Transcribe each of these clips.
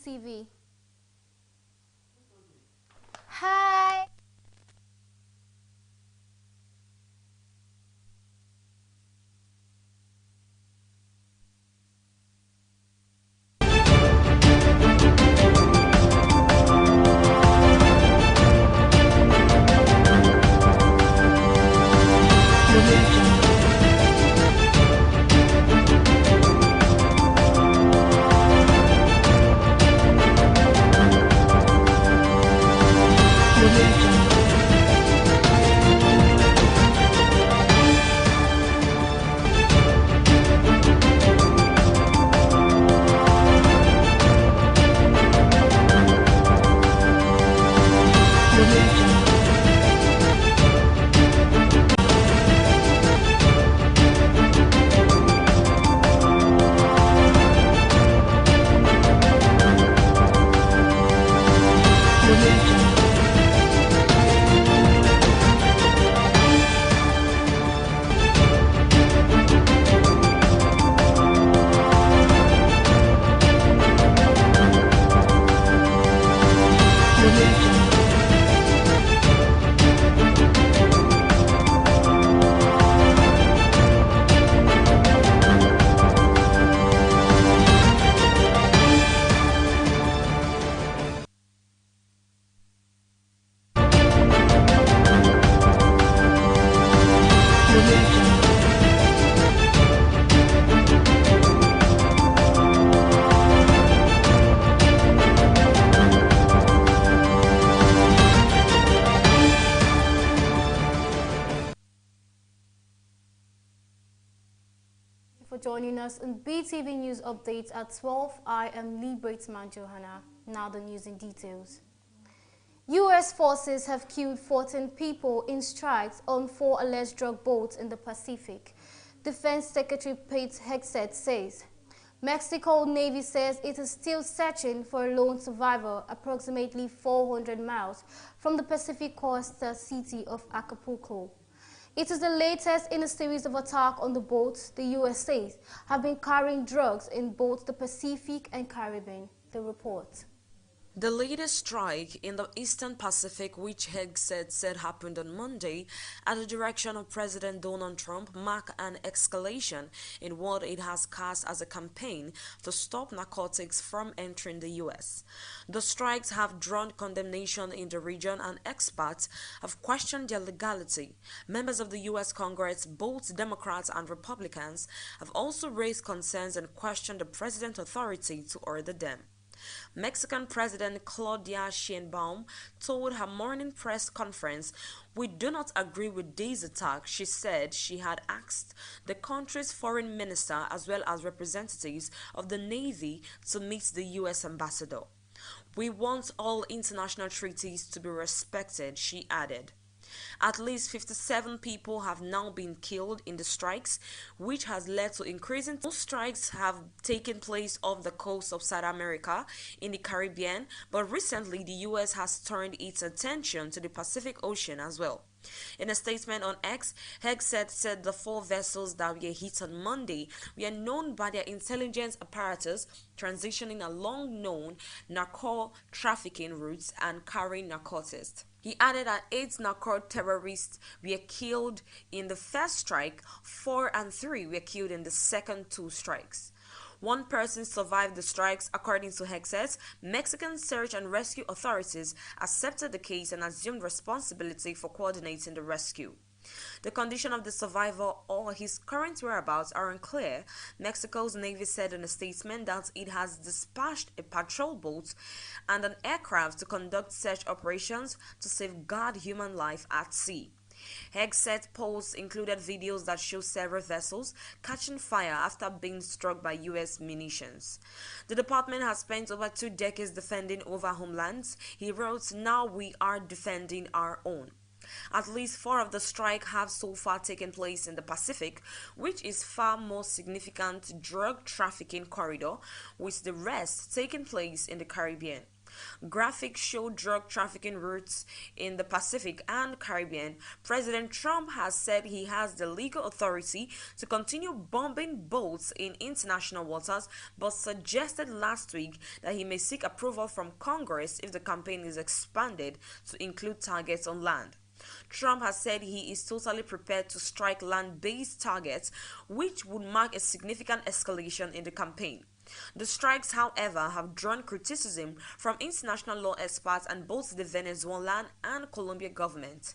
BeeTv. Hi. For joining us in BeeTv News Updates at 12. I am Lee Bratesman Johanna. Now the news in details. U.S. forces have killed 14 people in strikes on 4 alleged drug boats in the Pacific. Defense Secretary Pete Hegseth says. Mexico Navy says it is still searching for a lone survivor approximately 400 miles from the Pacific coastal city of Acapulco. It is the latest in a series of attacks on the boats the U.S. says have been carrying drugs in both the Pacific and Caribbean. The report. The latest strike in the Eastern Pacific, which Hegseth said happened on Monday at the direction of President Donald Trump, marked an escalation in what it has cast as a campaign to stop narcotics from entering the U.S. The strikes have drawn condemnation in the region and experts have questioned their legality. Members of the U.S. Congress, both Democrats and Republicans, have also raised concerns and questioned the president's authority to order them. Mexican President Claudia Sheinbaum told her morning press conference, "We do not agree with these attacks." She said she had asked the country's foreign minister as well as representatives of the Navy to meet the U.S. ambassador. "We want all international treaties to be respected," she added. At least 57 people have now been killed in the strikes, which has led to increasing. Most strikes have taken place off the coast of South America in the Caribbean, but recently the U.S. has turned its attention to the Pacific Ocean as well. In a statement on X, Hegseth said the 4 vessels that were hit on Monday were known by their intelligence apparatus, transitioning along known narco trafficking routes and carrying narcotics. He added that 8 narco terrorists were killed in the first strike, 4 and 3 were killed in the second 2 strikes. 1 person survived the strikes, according to Hegseth. Mexican search and rescue authorities accepted the case and assumed responsibility for coordinating the rescue. The condition of the survivor or his current whereabouts are unclear. Mexico's Navy said in a statement that it has dispatched a patrol boat and an aircraft to conduct search operations to safeguard human life at sea. Hegseth posts included videos that show several vessels catching fire after being struck by U.S. munitions. The department has spent over 2 decades defending over homelands. He wrote, "Now we are defending our own." At least 4 of the strikes have so far taken place in the Pacific, which is far more significant drug trafficking corridor, with the rest taking place in the Caribbean. Graphics show drug trafficking routes in the Pacific and Caribbean. President Trump has said he has the legal authority to continue bombing boats in international waters, but suggested last week that he may seek approval from Congress if the campaign is expanded to include targets on land. Trump has said he is totally prepared to strike land-based targets, which would mark a significant escalation in the campaign. The strikes, however, have drawn criticism from international law experts and both the Venezuelan and Colombian government.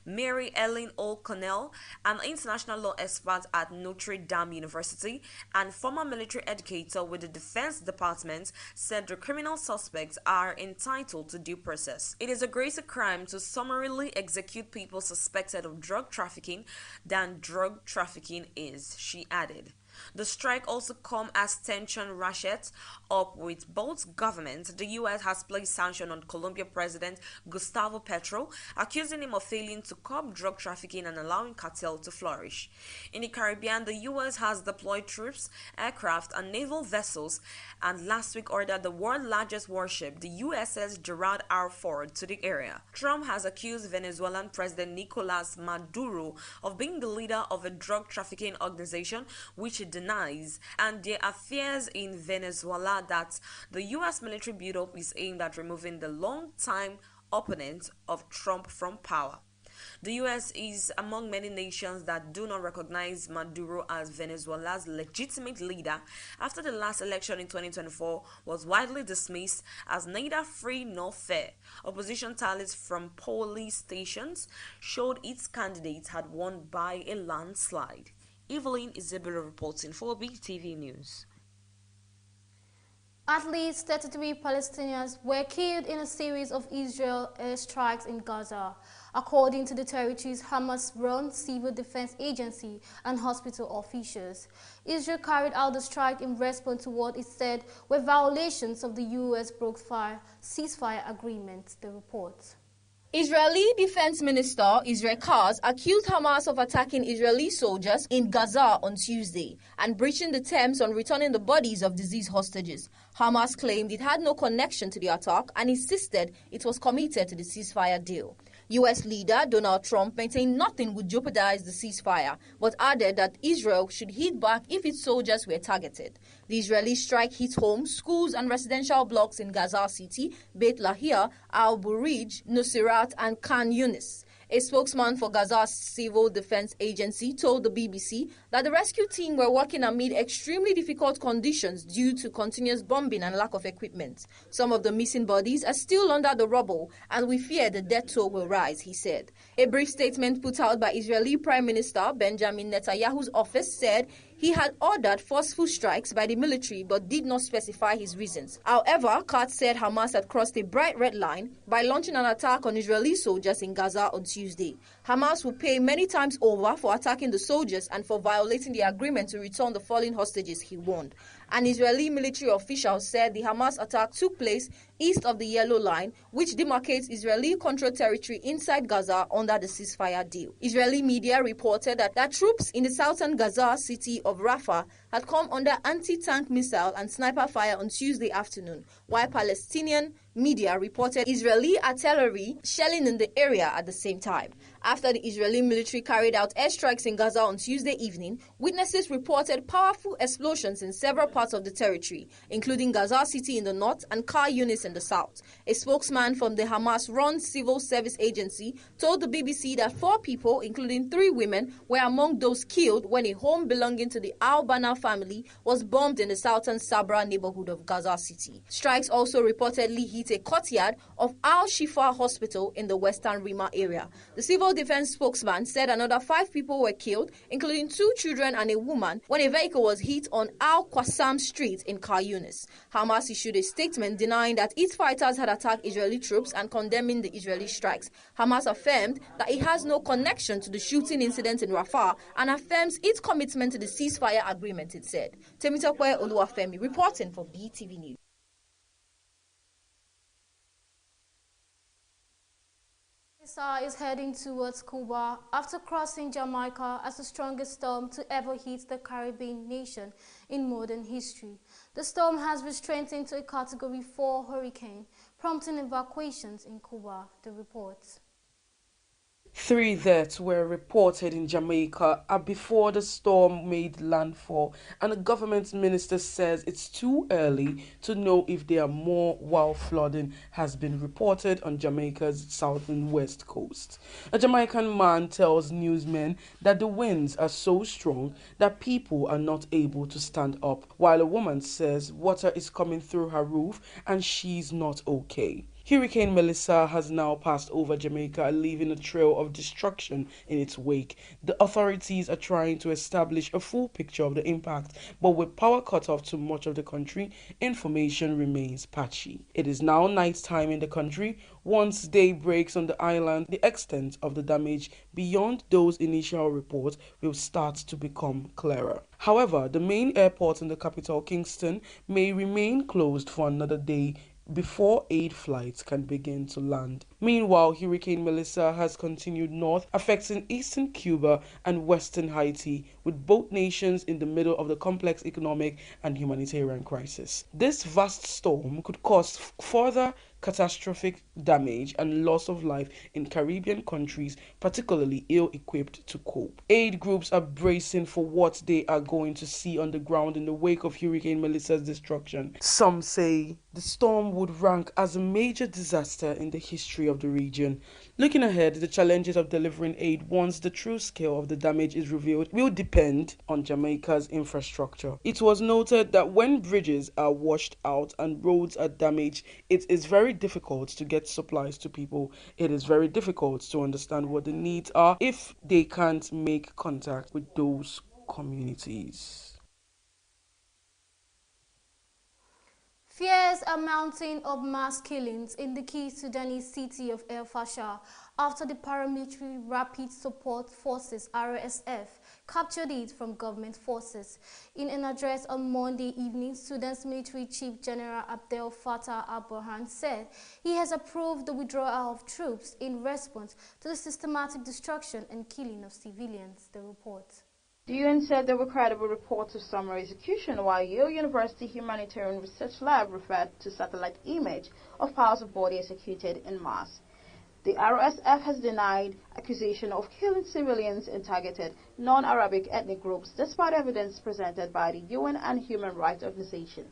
Mary Ellen O'Connell, an international law expert at Notre Dame University and former military educator with the Defense Department, said the criminal suspects are entitled to due process. It is a greater crime to summarily execute people suspected of drug trafficking than drug trafficking is, she added. The strike also comes as tension ratchets up with both governments. The U.S. has placed sanctions on Colombian President Gustavo Petro, accusing him of failing to curb drug trafficking and allowing cartel to flourish. In the Caribbean, the U.S. has deployed troops, aircraft, and naval vessels, and last week ordered the world's largest warship, the USS Gerald R. Ford, to the area. Trump has accused Venezuelan President Nicolas Maduro of being the leader of a drug trafficking organization, which he denies, and there are fears in Venezuela that the U.S. military buildup is aimed at removing the long-time opponent of Trump from power. The U.S. is among many nations that do not recognize Maduro as Venezuela's legitimate leader after the last election in 2024 was widely dismissed as neither free nor fair. Opposition tallies from polling stations showed its candidate had won by a landslide. Evelyn Isabella reporting for BeeTv News. At least 33 Palestinians were killed in a series of Israel airstrikes in Gaza, according to the territory's Hamas-run civil defense agency and hospital officials. Israel carried out the strike in response to what it said were violations of the U.S. ceasefire agreement, the report. Israeli Defense Minister Israel Katz accused Hamas of attacking Israeli soldiers in Gaza on Tuesday and breaching the terms on returning the bodies of deceased hostages. Hamas claimed it had no connection to the attack and insisted it was committed to the ceasefire deal. U.S. leader Donald Trump maintained nothing would jeopardize the ceasefire, but added that Israel should hit back if its soldiers were targeted. The Israeli strike hit homes, schools, and residential blocks in Gaza City, Beit Lahia, Al-Burij, Nuseirat, and Khan Yunis. A spokesman for Gaza's Civil Defense Agency told the BBC that the rescue team were working amid extremely difficult conditions due to continuous bombing and lack of equipment. Some of the missing bodies are still under the rubble, and we fear the death toll will rise, he said. A brief statement put out by Israeli Prime Minister Benjamin Netanyahu's office said he had ordered forceful strikes by the military but did not specify his reasons. However, Katz said Hamas had crossed a bright red line by launching an attack on Israeli soldiers in Gaza on Tuesday. Hamas will pay many times over for attacking the soldiers and for violating the agreement to return the fallen hostages, he warned. An Israeli military official said the Hamas attack took place east of the Yellow Line, which demarcates Israeli-controlled territory inside Gaza under the ceasefire deal. Israeli media reported that troops in the southern Gaza city of Rafah had come under anti-tank missile and sniper fire on Tuesday afternoon, while Palestinian media reported Israeli artillery shelling in the area at the same time. After the Israeli military carried out airstrikes in Gaza on Tuesday evening, witnesses reported powerful explosions in several parts of the territory, including Gaza City in the north and Khan Yunis in the south. A spokesman from the Hamas-run civil service agency told the BBC that 4 people, including 3 women, were among those killed when a home belonging to the Al-Banna family was bombed in the southern Sabra neighborhood of Gaza City. Strikes also reportedly hit a courtyard of Al-Shifa Hospital in the western Rima area. The civil defense spokesman said another 5 people were killed, including 2 children and a woman, when a vehicle was hit on Al-Qassam Street in Khan Yunis. Hamas issued a statement denying that its fighters had attacked Israeli troops and condemning the Israeli strikes. Hamas affirmed that it has no connection to the shooting incident in Rafah and affirms its commitment to the ceasefire agreement, it said. Temitope Oluwafemi reporting for BeeTv News. Is heading towards Cuba after crossing Jamaica as the strongest storm to ever hit the Caribbean nation in modern history. The storm has been strengthened to a Category 4 hurricane, prompting evacuations in Cuba, the reports. 3 deaths were reported in Jamaica before the storm made landfall, and the government minister says it's too early to know if there are more, while flooding has been reported on Jamaica's southern west coast. A Jamaican man tells newsmen that the winds are so strong that people are not able to stand up, while a woman says water is coming through her roof and she's not okay. Hurricane Melissa has now passed over Jamaica, leaving a trail of destruction in its wake. The authorities are trying to establish a full picture of the impact, but with power cut off to much of the country, information remains patchy. It is now night time in the country. Once day breaks on the island, the extent of the damage beyond those initial reports will start to become clearer. However, the main airport in the capital, Kingston, may remain closed for another day before aid flights can begin to land. Meanwhile, Hurricane Melissa has continued north, affecting eastern Cuba and western Haiti, with both nations in the middle of the complex economic and humanitarian crisis. This vast storm could cause further catastrophic damage and loss of life in Caribbean countries, particularly ill-equipped to cope. Aid groups are bracing for what they are going to see on the ground in the wake of Hurricane Melissa's destruction. Some say the storm would rank as a major disaster in the history of the region. Looking ahead, the challenges of delivering aid once the true scale of the damage is revealed will depend on Jamaica's infrastructure. It was noted that when bridges are washed out and roads are damaged, it is very difficult to get supplies to people. It is very difficult to understand what the needs are if they can't make contact with those communities. Fears are mounting of mass killings in the key Sudanese city of El Fasher after the paramilitary Rapid Support Forces (RSF) captured it from government forces. In an address on Monday evening, Sudan's military chief General Abdel Fattah al-Burhan said he has approved the withdrawal of troops in response to the systematic destruction and killing of civilians, the report. The UN said there were credible reports of summary execution, while Yale University Humanitarian Research Lab referred to satellite image of piles of bodies executed en masse. The RSF has denied accusation of killing civilians in targeted non-Arabic ethnic groups, despite evidence presented by the UN and human rights organization.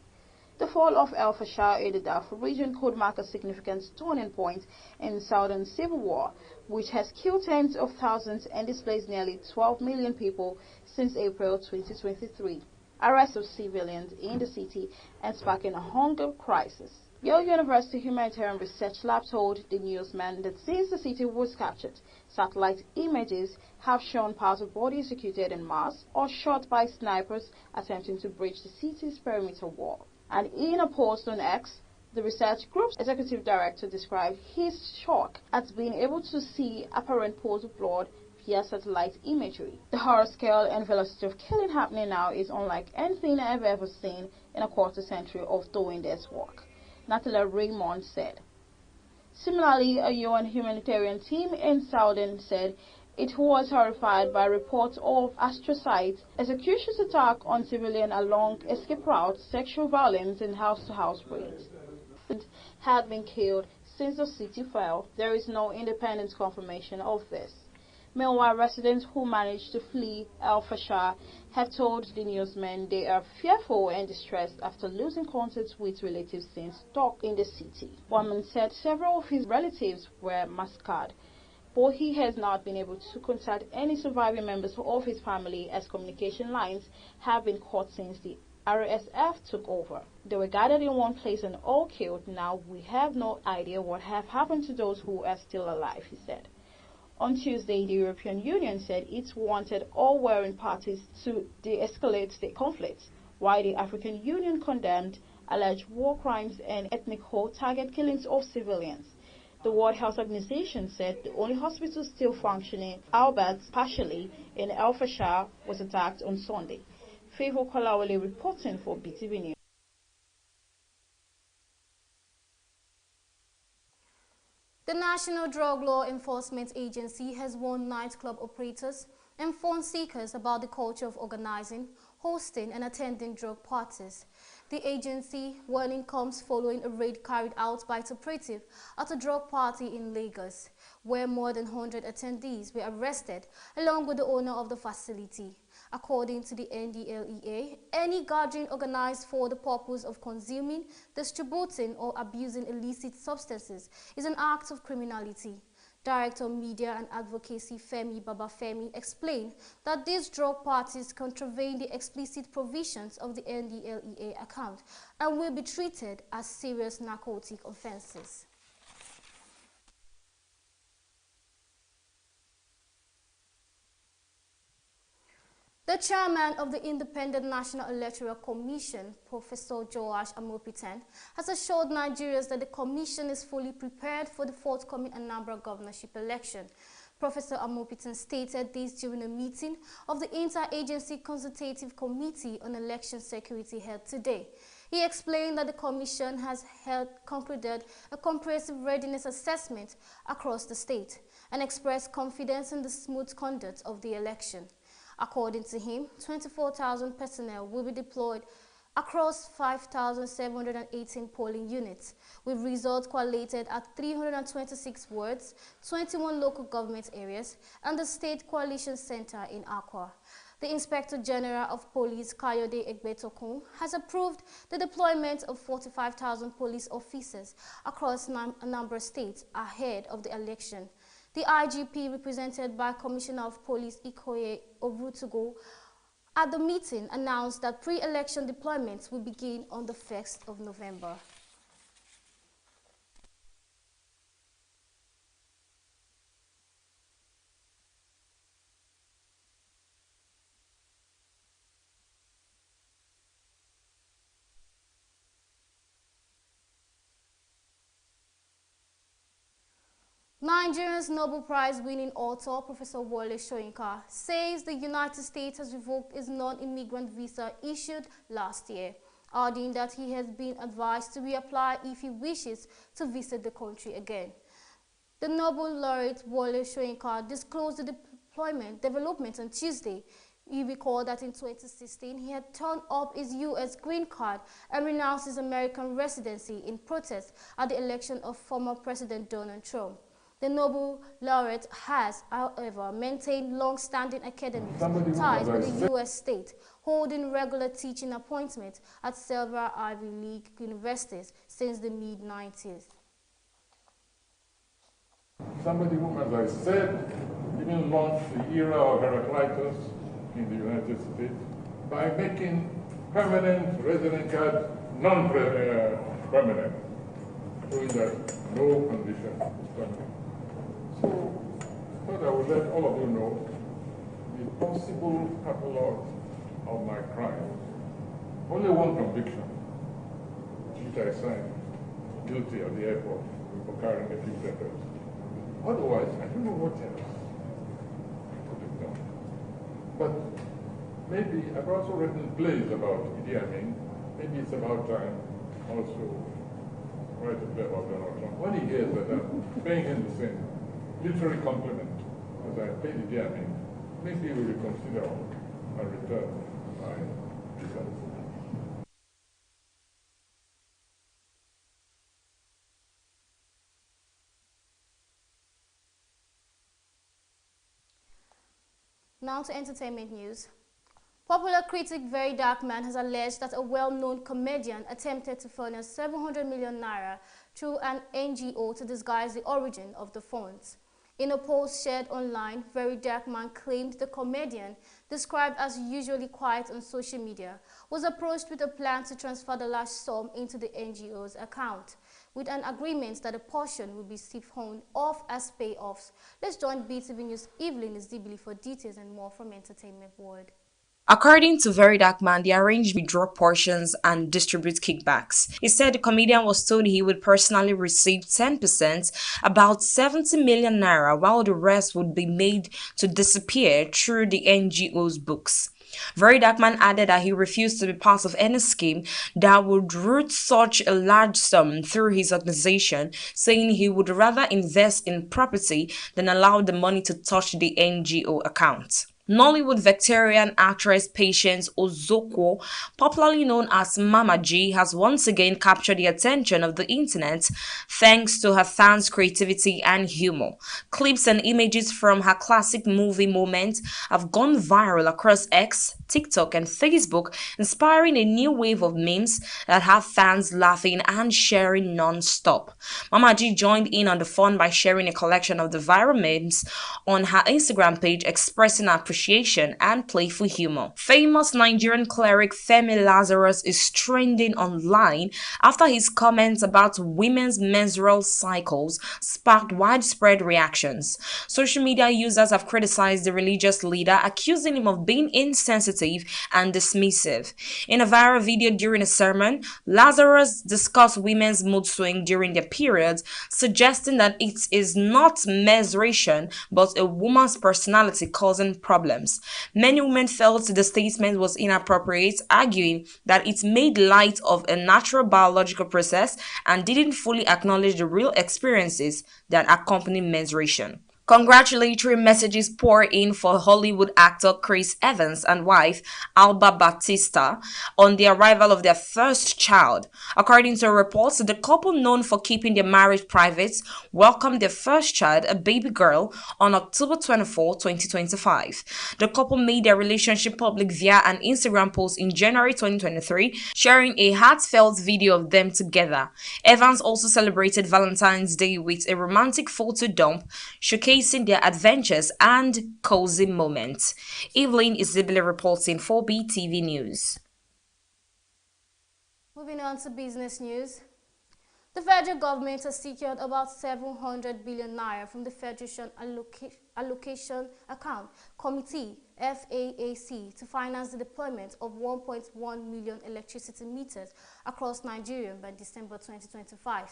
The fall of El Fasher in the Darfur region could mark a significant turning point in southern civil war, which has killed tens of thousands and displaced nearly 12 million people since April 2023. Arrests of civilians in the city and sparking a hunger crisis. Yale University Humanitarian Research Lab told the newsman that since the city was captured, satellite images have shown piles of bodies executed en masse or shot by snipers attempting to breach the city's perimeter wall. And in a post on X, the research group's executive director described his shock at being able to see apparent pools of blood via satellite imagery. The horror scale and velocity of killing happening now is unlike anything I've ever seen in a quarter century of doing this work, Natalia Raymond said. Similarly, a UN humanitarian team in Southern said it was horrified by reports of atrocities, executions, attack on civilians along escape routes, sexual violence, and house-to-house raids. Had been killed since the city fell. There is no independent confirmation of this. Meanwhile, residents who managed to flee El Fasher have told the newsman they are fearful and distressed after losing contact with relatives since stuck in the city. One man said several of his relatives were massacred, but he has not been able to contact any surviving members of his family as communication lines have been cut since the RSF took over. They were gathered in one place and all killed. Now we have no idea what have happened to those who are still alive, he said. On Tuesday, the European Union said it wanted all warring parties to de-escalate the conflict, while the African Union condemned alleged war crimes and ethnic target killings of civilians. The World Health Organization said the only hospital still functioning, albeit partially, in El Fasher was attacked on Sunday. Favor Kolawole reporting for BeeTv News. The National Drug Law Enforcement Agency has warned nightclub operators and phone seekers about the culture of organizing, hosting, and attending drug parties. The agency warning comes following a raid carried out by its operative at a drug party in Lagos, where more than 100 attendees were arrested along with the owner of the facility. According to the NDLEA, any gathering organized for the purpose of consuming, distributing or abusing illicit substances is an act of criminality. Director of Media and Advocacy Femi Babafemi explained that these drug parties contravene the explicit provisions of the NDLEA account and will be treated as serious narcotic offenses. The chairman of the Independent National Electoral Commission, Professor Joash Amopitan, has assured Nigerians that the commission is fully prepared for the forthcoming Anambra governorship election. Professor Amopitan stated this during a meeting of the Interagency Consultative Committee on Election Security held today. He explained that the commission has concluded a comprehensive readiness assessment across the state and expressed confidence in the smooth conduct of the election. According to him, 24,000 personnel will be deployed across 5,718 polling units, with results collated at 326 wards, 21 local government areas, and the State Coalition Center in Accra. The Inspector General of Police, Kayode Egbetokun, has approved the deployment of 45,000 police officers across a number of states ahead of the election. The IGP, represented by Commissioner of Police Ikoye Ovutugo, at the meeting announced that pre-election deployments will begin on the 1st of November. Nigeria's Nobel Prize-winning author, Professor Wole Soyinka, says the United States has revoked its non-immigrant visa issued last year, adding that he has been advised to reapply if he wishes to visit the country again. The Nobel laureate Wole Soyinka disclosed the development on Tuesday. You recall that in 2016, he had turned up his U.S. green card and renounced his American residency in protest at the election of former President Donald Trump. The Nobel laureate has, however, maintained long-standing academic ties with the U.S. state, holding regular teaching appointments at several Ivy League universities since the mid-90s. Somebody whom, as I said, even launched the era of Heraclitus in the United States by making permanent resident cards non-permanent, showing that no condition is permanent. So I thought I would let all of you know the possible catalogue of my crimes. Only one conviction, which I signed guilty at the airport for carrying a few letters. Otherwise, I don't know what else could have done. But maybe I've also written plays about Idi Amin. Maybe it's about time also write a play about Donald Trump. When he hears that I'm paying him the same literary compliment as I paid Idi Amin, maybe we will consider and return my results. Now to entertainment news. Popular critic Very Dark Man has alleged that a well-known comedian attempted to funnel 700 million naira through an NGO to disguise the origin of the funds. In a post shared online, Very Dark Man claimed the comedian, described as usually quiet on social media, was approached with a plan to transfer the large sum into the NGO's account, with an agreement that a portion will be siphoned off as payoffs. Let's join BeeTv News Evelyn Isdibili for details and more from Entertainment World. According to Very Dark Man, the arrangement draw portions and distribute kickbacks. He said the comedian was told he would personally receive 10%, about 70 million naira, while the rest would be made to disappear through the NGO's books. Very Dark Man added that he refused to be part of any scheme that would route such a large sum through his organization, saying he would rather invest in property than allow the money to touch the NGO account. Nollywood veteran actress Patience Ozokwo, popularly known as Mama G, has once again captured the attention of the internet thanks to her fans' creativity and humor. Clips and images from her classic movie moments have gone viral across X, TikTok, and Facebook, inspiring a new wave of memes that have fans laughing and sharing non-stop. Mama G joined in on the fun by sharing a collection of the viral memes on her Instagram page, expressing her appreciation and playful humor. Famous Nigerian cleric Femi Lazarus is trending online after his comments about women's menstrual cycles sparked widespread reactions. Social media users have criticized the religious leader, accusing him of being insensitive and dismissive. In a viral video during a sermon, Lazarus discussed women's mood swing during their periods, suggesting that it is not menstruation but a woman's personality causing problems. Many women felt the statement was inappropriate, arguing that it made light of a natural biological process and didn't fully acknowledge the real experiences that accompany menstruation. Congratulatory messages pour in for Hollywood actor Chris Evans and wife Alba Batista on the arrival of their first child. According to reports, the couple, known for keeping their marriage private, welcomed their first child, a baby girl, on October 24, 2025. The couple made their relationship public via an Instagram post in January 2023, sharing a heartfelt video of them together. Evans also celebrated Valentine's Day with a romantic photo dump, showcasing their adventures and cozy moments. Evelyn Isabella reporting for BeeTv News. Moving on to business news. The federal government has secured about 700 billion naira from the Federation Allocation Account Committee FAAC to finance the deployment of 1.1 million electricity meters across Nigeria by December 2025.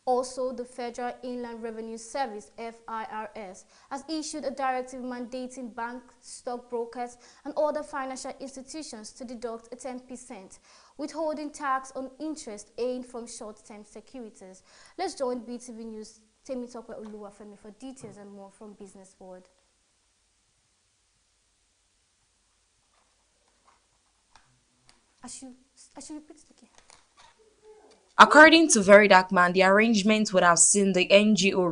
Also, the Federal Inland Revenue Service (FIRS) has issued a directive mandating banks, stockbrokers, and other financial institutions to deduct a 10% withholding tax on interest earned from short-term securities. Let's join BeeTv News Temitope Oluwafemi for details and more from Business World. I should repeat it again. According to Very Dark Man, the arrangement would have seen the NGO